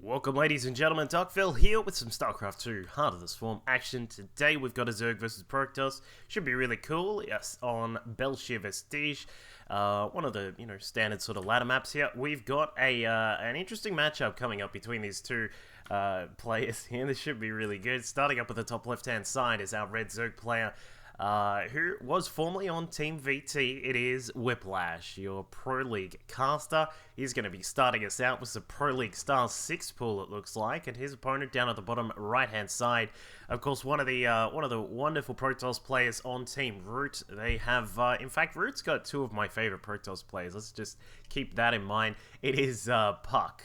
Welcome ladies and gentlemen, Duckville here with some StarCraft 2 Heart of the Swarm action. Today we've got a Zerg versus Protoss. Should be really cool. Yes, on Belshir Vestige. One of the, standard sort of ladder maps here. We've got an interesting matchup coming up between these two players here. This should be really good. Starting up at the top left-hand side is our red Zerg player, who was formerly on Team VT. It is Whiplash, your Pro League caster. He's going to be starting us out with some Pro League Star 6 pool, it looks like, and his opponent down at the bottom right-hand side, of course, one of the wonderful Protoss players on Team Root. They have, in fact, Root's got two of my favorite Protoss players. Let's just keep that in mind. It is Puck.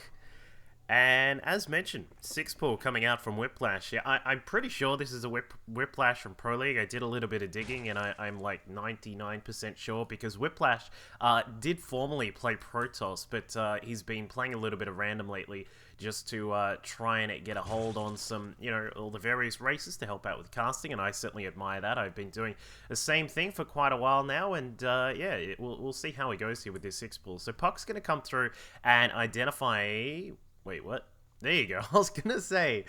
And as mentioned, 6 pool coming out from Whiplash. Yeah, I'm pretty sure this is a Whiplash from Pro League. I did a little bit of digging, and I'm like 99% sure, because Whiplash did formerly play Protoss, but he's been playing a little bit of random lately just to try and get a hold on some, all the various races to help out with casting, and I certainly admire that. I've been doing the same thing for quite a while now, and yeah, we'll see how he goes here with this 6 pool. So Puck's going to come through and identify... Wait, what? There you go. I was gonna say,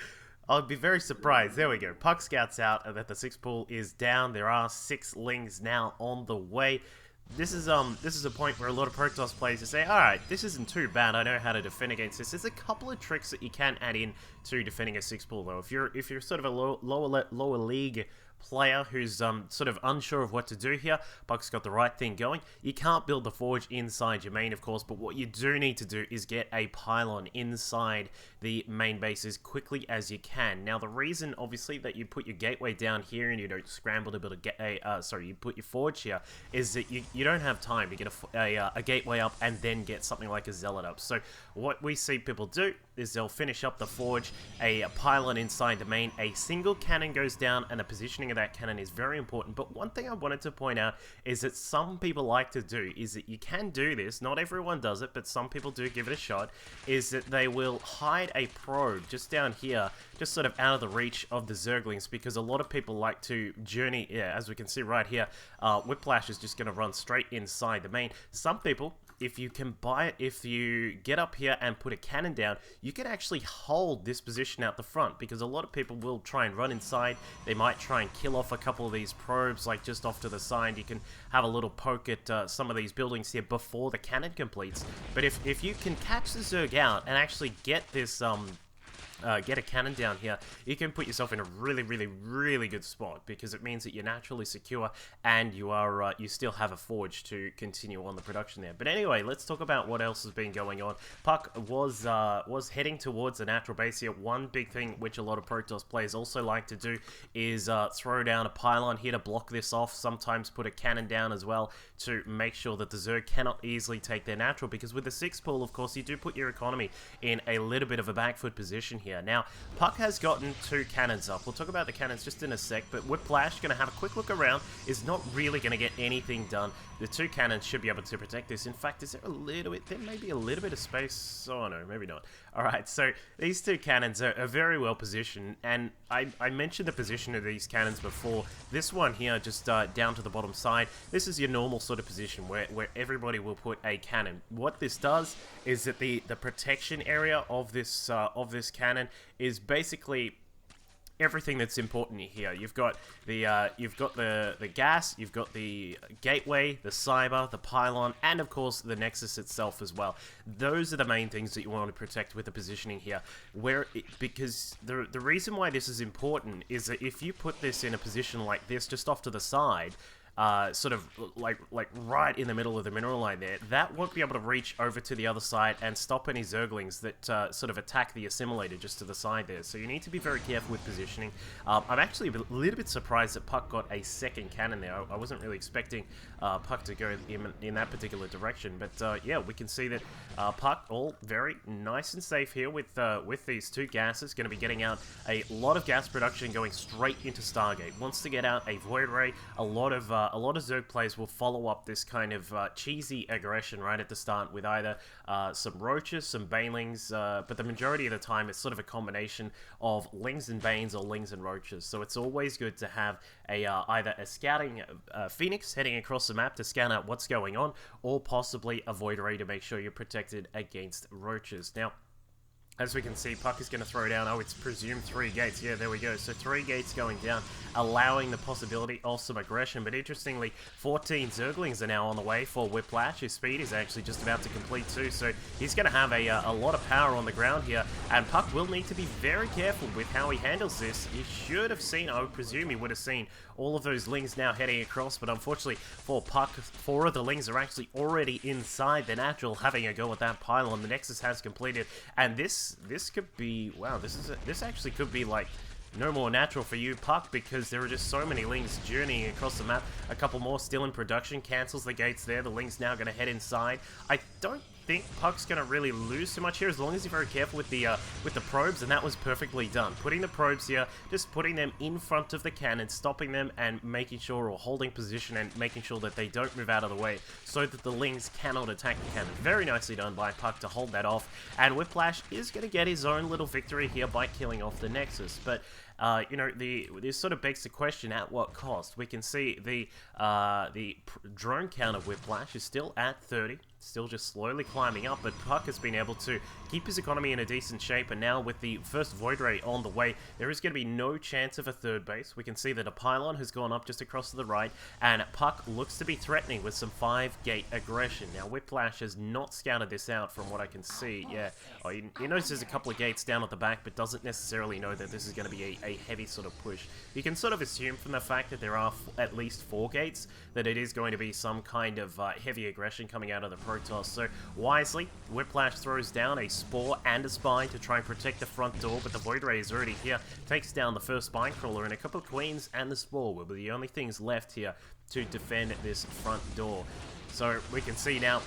I'd be very surprised. There we go. Puck scouts out that the 6 pool is down. There are 6 lings now on the way. This is a point where a lot of Protoss players say, alright, this isn't too bad. I know how to defend against this. There's a couple of tricks that you can add in to defending a 6 pool, though. If you're sort of a lower league player who's sort of unsure of what to do here, Puck's got the right thing going. You can't build the forge inside your main, of course, but what you do need to do is get a pylon inside the main base as quickly as you can. Now, the reason, obviously, that you put your gateway down here and you don't scramble to build you put your forge here, is that you don't have time to get a gateway up and then get something like a zealot up. So what we see people do is they'll finish up the forge, a pylon inside the main, a single cannon goes down, and the positioning of that cannon is very important. But one thing I wanted to point out is that some people like to do is that you can do this, not everyone does it, but some people do give it a shot, is that they will hide a probe just down here, just sort of out of the reach of the Zerglings, because a lot of people like to journey, yeah, as we can see right here, Whiplash is just going to run straight inside the main. Some people, if you can buy it, if you get up here and put a cannon down, you can actually hold this position out the front, because a lot of people will try and run inside. They might try and kill off a couple of these probes, like just off to the side. You can have a little poke at some of these buildings here before the cannon completes. But if you can catch the Zerg out and actually get this get a cannon down here, you can put yourself in a really good spot, because it means that you're naturally secure and you are you still have a forge to continue on the production there. But anyway, let's talk about what else has been going on. Puck was heading towards the natural base here. One big thing which a lot of Protoss players also like to do is throw down a pylon here to block this off. Sometimes put a cannon down as well to make sure that the Zerg cannot easily take their natural, because with the 6 pool, of course, you do put your economy in a little bit of a back foot position here. Now, Puck has gotten 2 cannons up. We'll talk about the cannons just in a sec, but Whiplash, going to have a quick look around, is not really going to get anything done. The 2 cannons should be able to protect this. In fact, is there a little bit, there may be a little bit of space. Oh no, maybe not. Alright, so these 2 cannons are very well positioned, and I mentioned the position of these cannons before. This one here, just down to the bottom side, this is your normal sort of position where everybody will put a cannon. What this does is that the protection area of this cannon is basically everything that's important here. You've got the gas, you've got the gateway, the cyber, the pylon, and of course the nexus itself as well. Those are the main things that you want to protect with the positioning here. Because the reason why this is important is that if you put this in a position like this, just off to the side, sort of like right in the middle of the mineral line there, that won't be able to reach over to the other side and stop any Zerglings that sort of attack the assimilator just to the side there. So you need to be very careful with positioning. I'm actually a little bit surprised that Puck got a second cannon there. I wasn't really expecting Puck to go in that particular direction, but yeah, we can see that Puck all very nice and safe here with these 2 gases. Going to be getting out a lot of gas production, going straight into Stargate. Wants to get out a Void Ray. A lot of Zerg players will follow up this kind of cheesy aggression right at the start with either some Roaches, some Banelings, but the majority of the time it's sort of a combination of Lings and Banes or Lings and Roaches. So it's always good to have either a scouting Phoenix heading across the map to scan out what's going on, or possibly a Void Ray to make sure you're protected against Roaches. Now, As we can see, Puck is going to throw down, oh, it's presumed 3 gates. Yeah, there we go. So 3 gates going down, allowing the possibility of some aggression. But interestingly, 14 Zerglings are now on the way for Whiplash. His speed is actually just about to complete too. So he's going to have a lot of power on the ground here. And Puck will need to be very careful with how he handles this. He should have seen, I would presume he would have seen all of those Lings now heading across. But unfortunately for Puck, 4 of the Lings are actually already inside the natural, having a go at that pylon. The Nexus has completed. And this could be, wow, this actually could be like no more natural for you, Puck, because there are just so many Lings journeying across the map. A couple more still in production, cancels the gates there. The Lings now going to head inside. I don't think Puck's going to really lose too much here, as long as you're very careful with the probes, and that was perfectly done. Putting the probes here, just putting them in front of the cannon, stopping them and making sure, or holding position and making sure that they don't move out of the way, so that the Lings cannot attack the cannon. Very nicely done by Puck to hold that off, and Whiplash is going to get his own little victory here by killing off the Nexus. But you know, this sort of begs the question, at what cost? We can see the drone count of Whiplash is still at 30, still just slowly climbing up, but Puck has been able to keep his economy in a decent shape, and now with the first Void Ray on the way, there is going to be no chance of a third base. We can see that a pylon has gone up just across to the right, and Puck looks to be threatening with some 5-gate aggression. Now, Whiplash has not scouted this out from what I can see. Yeah, oh, he knows there's a couple of gates down at the back, but doesn't necessarily know that this is going to be a heavy sort of push. You can sort of assume from the fact that there are at least 4 gates that it is going to be some kind of heavy aggression coming out of the Protoss. So wisely, Whiplash throws down a Spore and a Spine to try and protect the front door, but the Void Ray is already here, takes down the first Spine Crawler, and a couple of Queens and the Spore will be the only things left here to defend this front door. So we can see now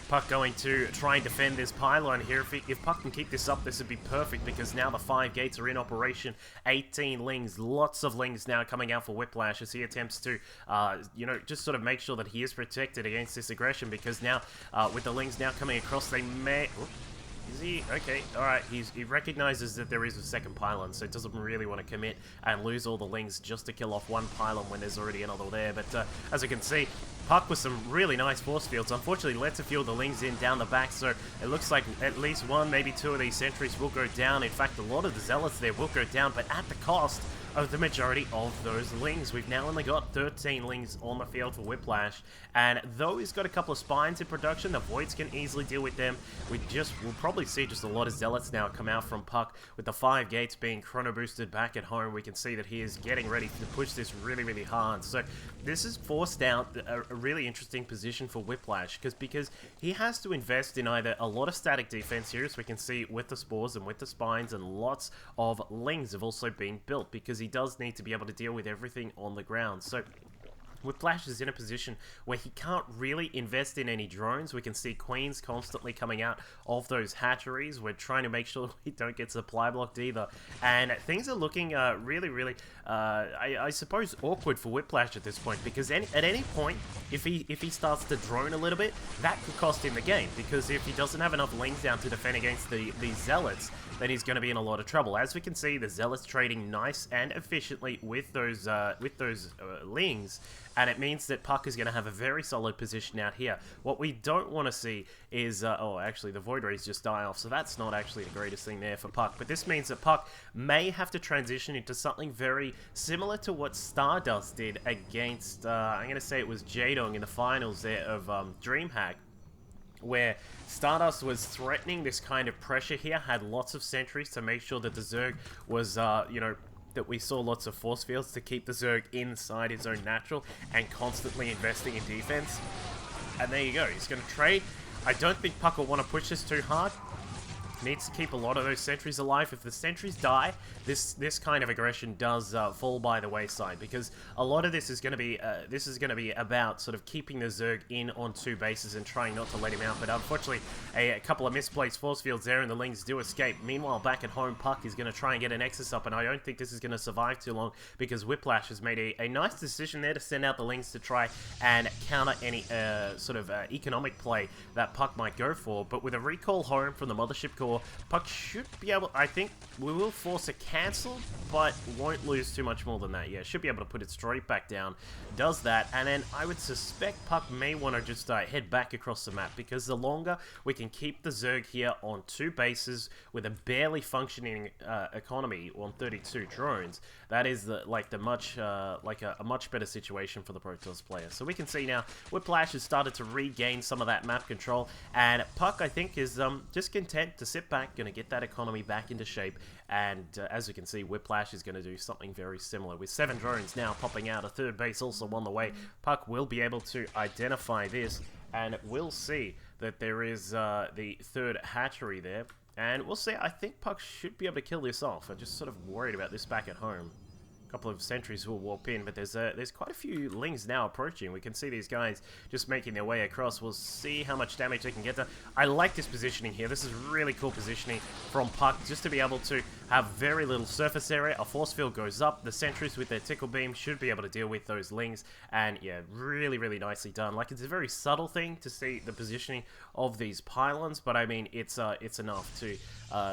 Puck going to try and defend this pylon here. If Puck can keep this up, this would be perfect, because now the 5 gates are in operation. 18 Lings, lots of Lings now coming out for Whiplash as he attempts to, you know, just sort of make sure that he is protected against this aggression, because now, with the Lings now coming across, they may... Is he? Okay, alright, he recognizes that there is a second pylon, so doesn't really want to commit and lose all the Lings just to kill off one pylon when there's already another there. But as you can see, Puck with some really nice force fields, unfortunately lets a few of the Lings in down the back, so it looks like at least 1, maybe 2 of these sentries will go down. In fact, a lot of the Zealots there will go down, but at the cost of the majority of those Lings. We've now only got 13 Lings on the field for Whiplash, and though he's got a couple of Spines in production, the Voids can easily deal with them. We'll probably see just a lot of Zealots now come out from Puck, with the 5 gates being chrono boosted back at home. We can see that he is getting ready to push this really, really hard. So this has forced out a really interesting position for Whiplash, because he has to invest in either a lot of static defense here, as we can see with the Spores and with the Spines, and lots of Lings have also been built, because he does need to be able to deal with everything on the ground. So Whiplash is in a position where he can't really invest in any drones. We can see Queens constantly coming out of those hatcheries. We're trying to make sure we don't get supply blocked either. And things are looking really, really, I suppose, awkward for Whiplash at this point, because at any point, if he starts to drone a little bit, that could cost him the game, because if he doesn't have enough Lings down to defend against these Zealots, then he's going to be in a lot of trouble. As we can see, the Zealots trading nice and efficiently with those Lings, and it means that Puck is going to have a very solid position out here. What we don't want to see is, oh, actually, the Void Rays just die off, so that's not actually the greatest thing there for Puck. But this means that Puck may have to transition into something very similar to what Stardust did against, I'm going to say it was Jaedong in the finals there of DreamHack, where Stardust was threatening this kind of pressure here, had lots of sentries to make sure that the Zerg was, you know, that we saw lots of force fields to keep the Zerg inside his own natural, and constantly investing in defense. And there you go, he's going to trade. I don't think Puck will want to push this too hard. Needs to keep a lot of those sentries alive. If the sentries die, this kind of aggression does fall by the wayside, because a lot of this is going to be about sort of keeping the Zerg in on 2 bases and trying not to let him out. But unfortunately, a couple of misplaced force fields there, and the Lings do escape. Meanwhile, back at home, Puck is going to try and get an Nexus up, and I don't think this is going to survive too long, because Whiplash has made a nice decision there to send out the Lings to try and counter any sort of economic play that Puck might go for. But with a recall home from the Mothership Core sure. Puck should be able, I think we will force a cancel, but won't lose too much more than that. Yeah, should be able to put it straight back down. Does that, and then I would suspect Puck may want to just head back across the map, because the longer we can keep the Zerg here on 2 bases with a barely functioning economy on 32 drones, that is a much better situation for the Protoss player. So we can see now Whiplash has started to regain some of that map control, and Puck, I think, is just content to sit back, going to get that economy back into shape, and as you can see, Whiplash is going to do something very similar. With 7 drones now popping out, a 3rd base also on the way, Puck will be able to identify this, and we'll see that there is the 3rd hatchery there, and we'll see. I think Puck should be able to kill this off. I'm just sort of worried about this back at home. Couple of sentries will warp in, but there's quite a few lings now approaching. We can see these guys just making their way across. We'll see how much damage they can get to. I like this positioning here. This is really cool positioning from Puck, just to be able to have very little surface area. A force field goes up. The sentries with their tickle beam should be able to deal with those lings, and yeah, really, really nicely done. Like, it's a very subtle thing to see the positioning of these pylons, but I mean, it's enough to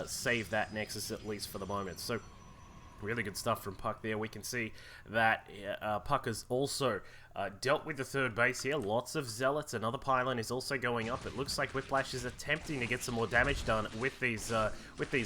save that Nexus, at least for the moment. So really good stuff from Puck there. We can see that Puck has also dealt with the 3rd base here. Lots of zealots. Another pylon is also going up. It looks like Whiplash is attempting to get some more damage done with these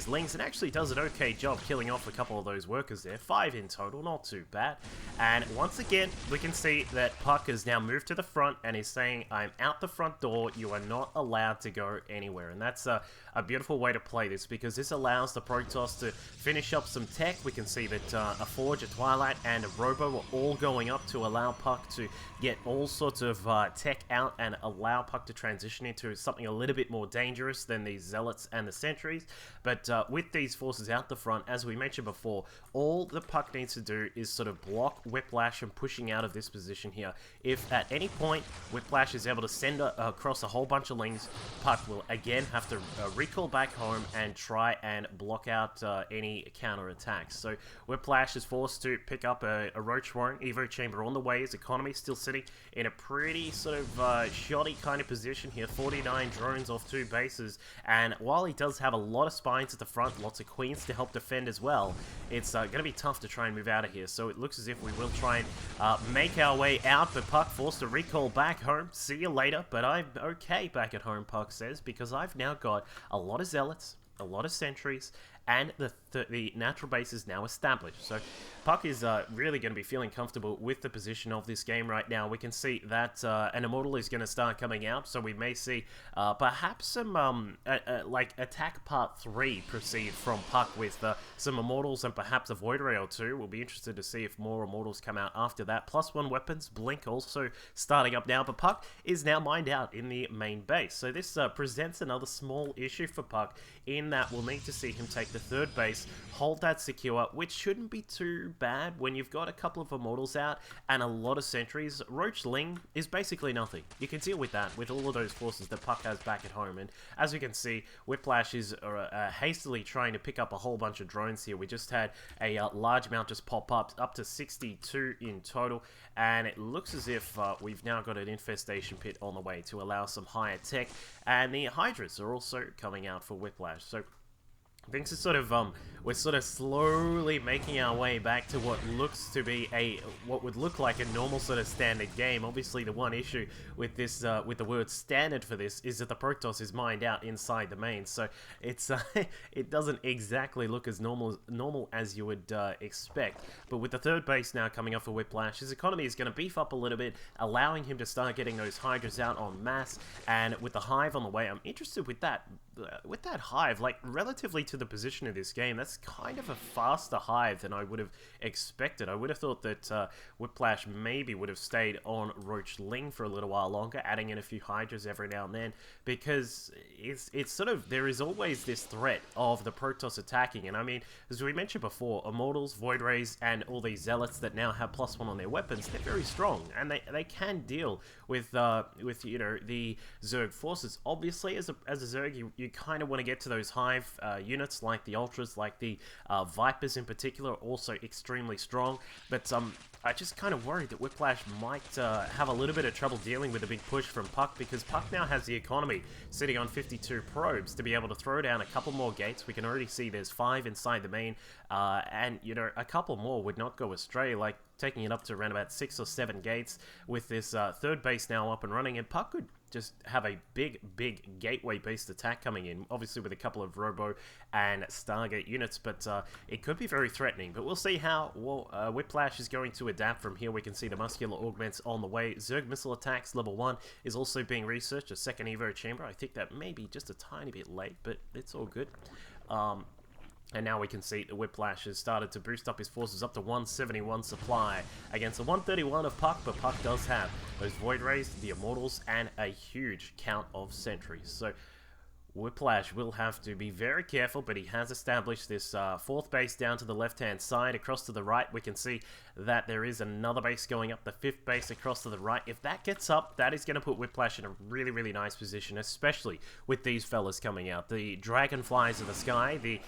lings, and actually does an okay job killing off a couple of those workers there. 5 in total, not too bad. And once again, we can see that Puck has now moved to the front and is saying, "I'm out the front door. You are not allowed to go anywhere." And that's a beautiful way to play this, because this allows the Protoss to finish up some tech. We can see that a Forge, a Twilight, and a Robo are all going up to allow Puck to get all sorts of tech out and allow Puck to transition into something a little bit more dangerous than these Zealots and the Sentries. But with these forces out the front, as we mentioned before, all the Puck needs to do is sort of block Whiplash from pushing out of this position here. If at any point Whiplash is able to send across a whole bunch of lings, Puck will again have to recall back home and try and block out any counter attacks. So Whiplash is forced to pick up a Roach Warren Evo Chamber on the way. His economy still sitting in a pretty sort of shoddy kind of position here. 49 drones off 2 bases, and while he does have a lot of spines at the front, lots of queens to help defend as well, it's going to be tough to try and move out of here. So it looks as if we will try and make our way out, but Puck forced to recall back home. See you later, but I'm okay back at home, Puck says, because I've now got a lot of zealots, a lot of sentries, and the natural base is now established. So Puck is really going to be feeling comfortable with the position of this game right now. We can see that an Immortal is going to start coming out, so we may see perhaps some like attack part 3 proceed from Puck with some Immortals and perhaps a Void Ray or 2. We'll be interested to see if more Immortals come out after that. +1 weapons, Blink also starting up now, but Puck is now mined out in the main base. So this presents another small issue for Puck, in that we'll need to see him take the 3rd base, hold that secure, which shouldn't be too bad when you've got a couple of Immortals out and a lot of sentries. Roach Ling is basically nothing. You can deal with that with all of those forces that Puck has back at home, and as we can see, Whiplash is hastily trying to pick up a whole bunch of drones here. We just had a large amount just pop up to 62 in total, and it looks as if we've now got an infestation pit on the way to allow some higher tech, and the Hydras are also coming out for Whiplash. So things are sort of, we're sort of slowly making our way back to what looks to be what would look like a normal sort of standard game. Obviously, the one issue with this, with the word standard for this, is that the Protoss is mined out inside the main. So it's, it doesn't exactly look as normal as you would expect. But with the 3rd base now coming up for Whiplash, his economy is going to beef up a little bit, allowing him to start getting those Hydras out en masse. And with the Hive on the way, I'm interested with that. With that Hive, like, relatively to the position of this game, that's kind of a faster Hive than I would have expected. I would have thought that Whiplash maybe would have stayed on Roach Ling for a little while longer, adding in a few Hydras every now and then, because it's sort of, there is always this threat of the Protoss attacking. And I mean, as we mentioned before, Immortals, Void Rays, and all these Zealots that now have +1 on their weapons, they're very strong, and they can deal with you know, the Zerg forces. Obviously, as a Zerg, you kind of want to get to those Hive units units like the Ultras, like the Vipers in particular, are also extremely strong. But I just kind of worried that Whiplash might have a little bit of trouble dealing with a big push from Puck, because Puck now has the economy sitting on 52 probes to be able to throw down a couple more gates. We can already see there's 5 inside the main, and, you know, a couple more would not go astray, like taking it up to around about 6 or 7 gates with this third base now up and running, and Puck could just have a big gateway-based attack coming in, obviously with a couple of Robo and Stargate units, but it could be very threatening. But we'll see how Whiplash is going to adapt from here. We can see the muscular augments on the way. Zerg missile attacks level 1 is also being researched, a second Evo chamber. I think that may be just a tiny bit late, but it's all good. And now we can see the Whiplash has started to boost up his forces up to 171 supply against the 131 of Puck, but Puck does have those Void Rays, the Immortals, and a huge count of sentries. So Whiplash will have to be very careful, but he has established this fourth base down to the left-hand side. Across to the right, we can see that there is another base going up, the fifth base across to the right. If that gets up, that is going to put Whiplash in a really nice position, especially with these fellas coming out. The Dragonflies of the sky, the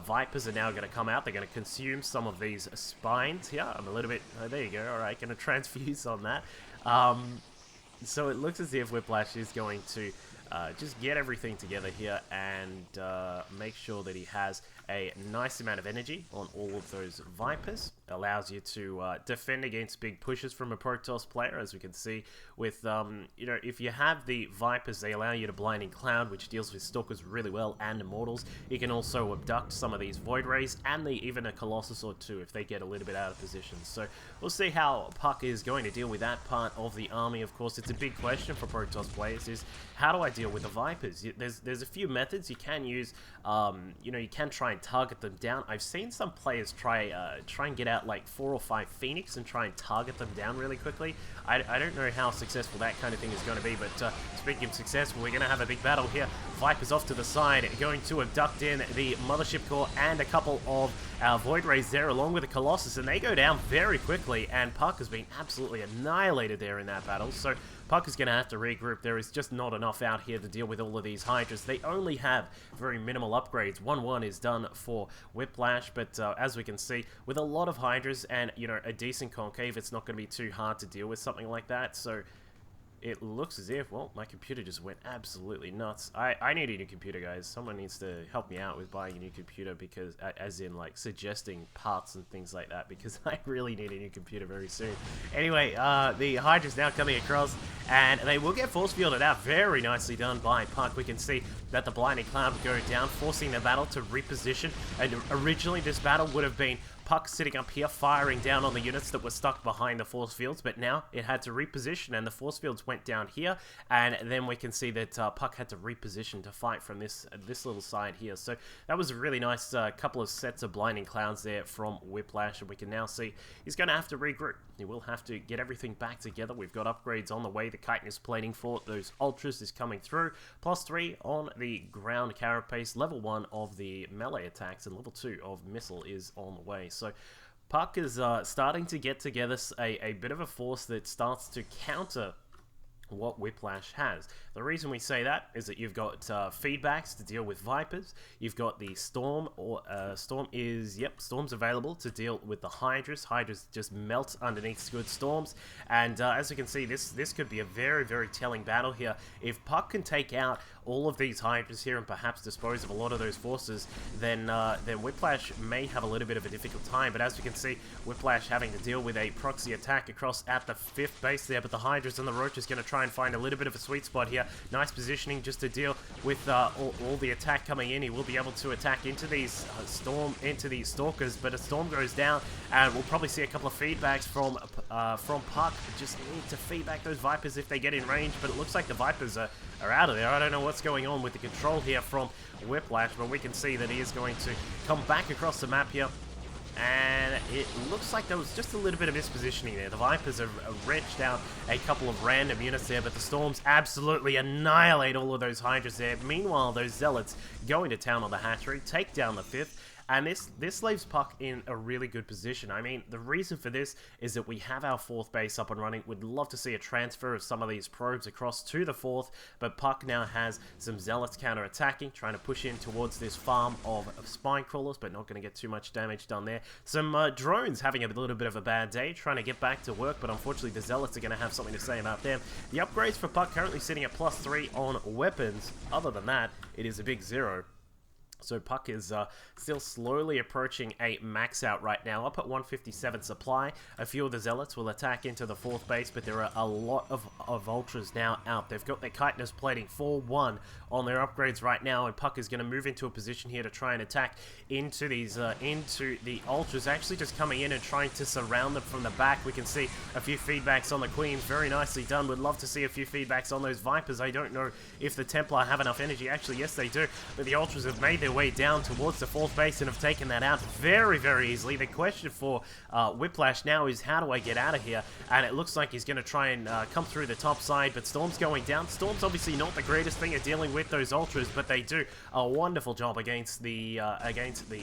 Vipers are now going to come out. They're going to consume some of these spines here. I'm a little bit... there you go. All right, going to transfuse on that. So it looks as if Whiplash is going to just get everything together here and make sure that he has a nice amount of energy on all of those Vipers. Allows you to defend against big pushes from a Protoss player, as we can see with, you know, if you have the Vipers, they allow you to Blinding Cloud, which deals with Stalkers really well, and Immortals. You can also abduct some of these Void Rays, and even a Colossus or two if they get a little bit out of position. So we'll see how Puck is going to deal with that part of the army. Of course, it's a big question for Protoss players is, how do I deal with the Vipers? There's a few methods you can use. You know, you can try and target them down. I've seen some players try and get out like 4 or 5 Phoenix and try and target them down really quickly. I don't know how successful that kind of thing is going to be, but speaking of successful, we're going to have a big battle here. Vipers off to the side, going to abduct in the Mothership Core and a couple of our Void Rays there, along with the Colossus, and they go down very quickly, and Puck has been absolutely annihilated there in that battle. So Puck is going to have to regroup. There is just not enough out here to deal with all of these Hydras. They only have very minimal upgrades. 1-1 is done for Whiplash, but as we can see, with a lot of Hydras and, you know, a decent Concave, it's not going to be too hard to deal with something like that. So it looks as if, well, my computer just went absolutely nuts. I need a new computer, guys. Someone needs to help me out with buying a new computer, because, as in, like, suggesting parts and things like that, because I really need a new computer very soon. Anyway, the Hydra's now coming across, and they will get force fielded out. Very nicely done by Puck. We can see that the Blinding Cloud will go down, forcing the battle to reposition. And originally, this battle would have been Puck sitting up here firing down on the units that were stuck behind the force fields, but now it had to reposition, and the force fields went down here, and then we can see that Puck had to reposition to fight from this little side here. So that was a really nice couple of sets of Blinding Clouds there from Whiplash, and we can now see he's going to have to regroup. He will have to get everything back together. We've got upgrades on the way. The chitinous plating for those Ultras is coming through. +3 on the ground carapace. Level 1 of the melee attacks and level 2 of missile is on the way. So Puck is starting to get together a bit of a force that starts to counter what Whiplash has. The reason we say that is that you've got feedbacks to deal with Vipers. You've got the Storm, or Storm's available to deal with the Hydras. Hydras just melt underneath good Storms, and as you can see, this could be a very telling battle here. If Puck can take out all of these Hydras here and perhaps dispose of a lot of those forces, then Whiplash may have a little bit of a difficult time. But as we can see, Whiplash having to deal with a proxy attack across at the 5th base there, but the Hydras and the Roach is going to try and find a little bit of a sweet spot here. Nice positioning just to deal with all the attack coming in. He will be able to attack into these Stalkers, but a Storm goes down, and we'll probably see a couple of feedbacks from Puck. Just need to feedback those Vipers if they get in range, but it looks like the Vipers are out of there. I don't know what's going on with the control here from Whiplash, but we can see that he is going to come back across the map here. And it looks like there was just a little bit of mispositioning there. The Vipers have wrenched out a couple of random units there, but the Storms absolutely annihilate all of those Hydras there. Meanwhile, those Zealots go into town on the hatchery, take down the 5th, and this leaves Puck in a really good position. I mean, the reason for this is that we have our 4th base up and running. We'd love to see a transfer of some of these probes across to the 4th, but Puck now has some Zealots counter-attacking, trying to push in towards this farm of spine crawlers, but not going to get too much damage done there. Some drones having a little bit of a bad day, trying to get back to work, but unfortunately the Zealots are going to have something to say about them. The upgrades for Puck currently sitting at +3 on weapons. Other than that, it is a big 0. So Puck is still slowly approaching a max out right now, up at 157 supply. A few of the Zealots will attack into the 4th base, but there are a lot of Ultras now out. They've got their chitinous plating 4-1 on their upgrades right now, and Puck is going to move into a position here to try and attack into these into the Ultras, actually just coming in and trying to surround them from the back. We can see a few feedbacks on the Queens, very nicely done. Would love to see a few feedbacks on those Vipers. I don't know if the Templar have enough energy. Actually, yes they do, but the Ultras have made their way down towards the 4th base and have taken that out very, very easily. The question for Whiplash now is, how do I get out of here? And it looks like he's going to try and come through the top side, but Storm's going down. Storm's obviously not the greatest thing at dealing with those Ultras, but they do a wonderful job against the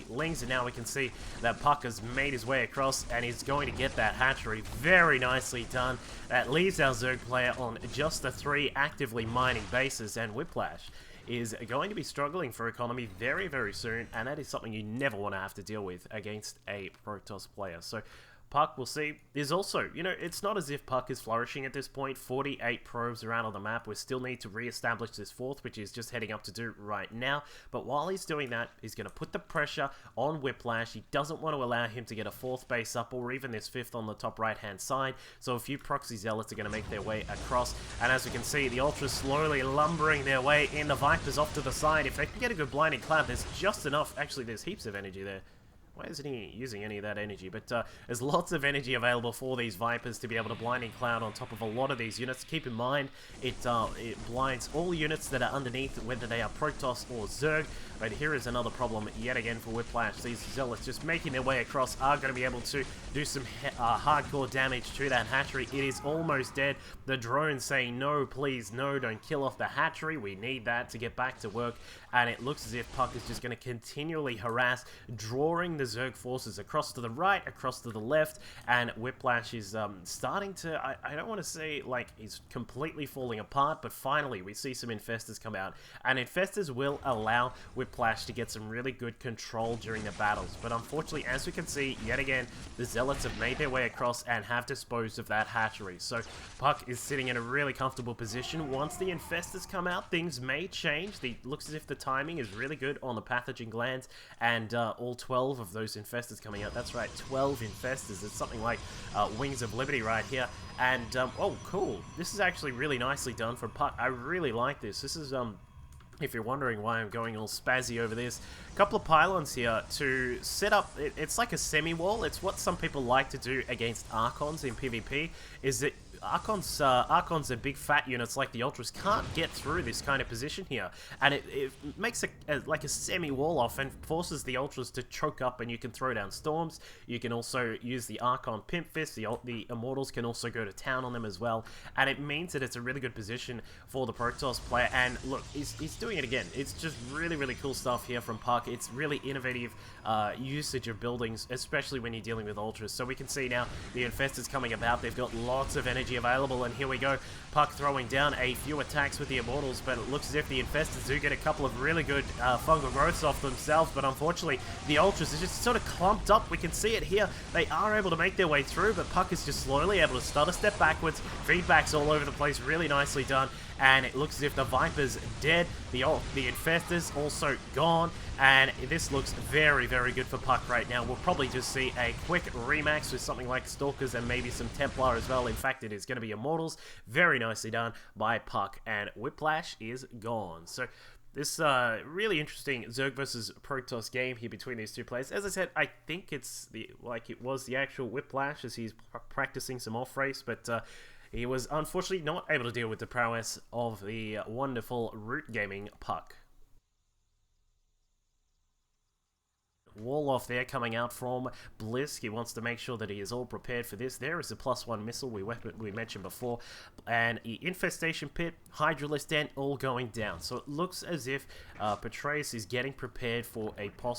Lings, and now we can see that Puck has made his way across, and he's going to get that hatchery. Very nicely done. That leaves our Zerg player on just the 3 actively mining bases, and Whiplash is going to be struggling for economy very, very soon, and that is something you never want to have to deal with against a Protoss player. So Puck, we'll see, is also, you know, it's not as if Puck is flourishing at this point. 48 probes around on the map. We still need to re-establish this 4th, which he's just heading up to do right now. But while he's doing that, he's going to put the pressure on Whiplash. He doesn't want to allow him to get a 4th base up, or even this 5th on the top right-hand side. So a few proxy Zealots are going to make their way across. And as we can see, the Ultras slowly lumbering their way in. The Vipers off to the side. If they can get a good blinding cloud, there's just enough. Actually, there's heaps of energy there. Why isn't he using any of that energy? But there's lots of energy available for these Vipers to be able to blinding cloud on top of a lot of these units. Keep in mind, it blinds all units that are underneath, whether they are Protoss or Zerg. But here is another problem yet again for Whiplash. These Zealots just making their way across are going to be able to do some hardcore damage to that hatchery. It is almost dead. The drone saying, no, please, no, don't kill off the hatchery. We need that to get back to work. And it looks as if Puck is just going to continually harass, drawing the Zerg forces across to the right, across to the left, and Whiplash is starting to, I don't want to say like he's completely falling apart, but finally we see some Infestors come out, and Infestors will allow Whiplash to get some really good control during the battles. But unfortunately, as we can see, yet again, the Zealots have made their way across and have disposed of that hatchery. So Puck is sitting in a really comfortable position. Once the Infestors come out, things may change. It looks as if the timing is really good on the pathogen glands, and all 12 of those Infestors coming out. That's right, 12 Infestors. It's something like Wings of Liberty right here. And, oh, cool. This is actually really nicely done from Puck. I really like this. This is, if you're wondering why I'm going all spazzy over this, a couple of pylons here to set up, it's like a semi-wall. It's what some people like to do against Archons in PvP, is that Archons are big fat units like the Ultras can't get through this kind of position here, and it makes like a semi-wall off and forces the Ultras to choke up, and you can throw down storms. You can also use the Archon Pimp Fist. The Immortals can also go to town on them as well, and it means that it's a really good position for the Protoss player. And look, he's doing it again. It's just really, really cool stuff here from Puck. It's really innovative usage of buildings, especially when you're dealing with Ultras. So we can see now the Infestors coming about. They've got lots of energy available, and here we go. Puck throwing down a few attacks with the Immortals, but it looks as if the Infestors do get a couple of really good fungal growths off themselves, but unfortunately the Ultras are just sort of clumped up. We can see it here. They are able to make their way through, but Puck is just slowly able to stutter step backwards. Feedbacks all over the place, really nicely done, and it looks as if the Viper's dead. The Infestors also gone, and this looks very, very good for Puck right now. We'll probably just see a quick remax with something like Stalkers and maybe some Templar as well. In fact, it is going to be Immortals. Very nicely done by Puck, and Whiplash is gone. So this really interesting Zerg versus Protoss game here between these two players. As I said, I think it's like it was the actual Whiplash as he's practicing some off race, but he was unfortunately not able to deal with the prowess of the wonderful Root Gaming Puck. Wall off there coming out from Blisk. He wants to make sure that he is all prepared for this. There is the +1 missile we mentioned before, and the Infestation Pit, Hydralisk Den all going down. So it looks as if Patreus is getting prepared for a possible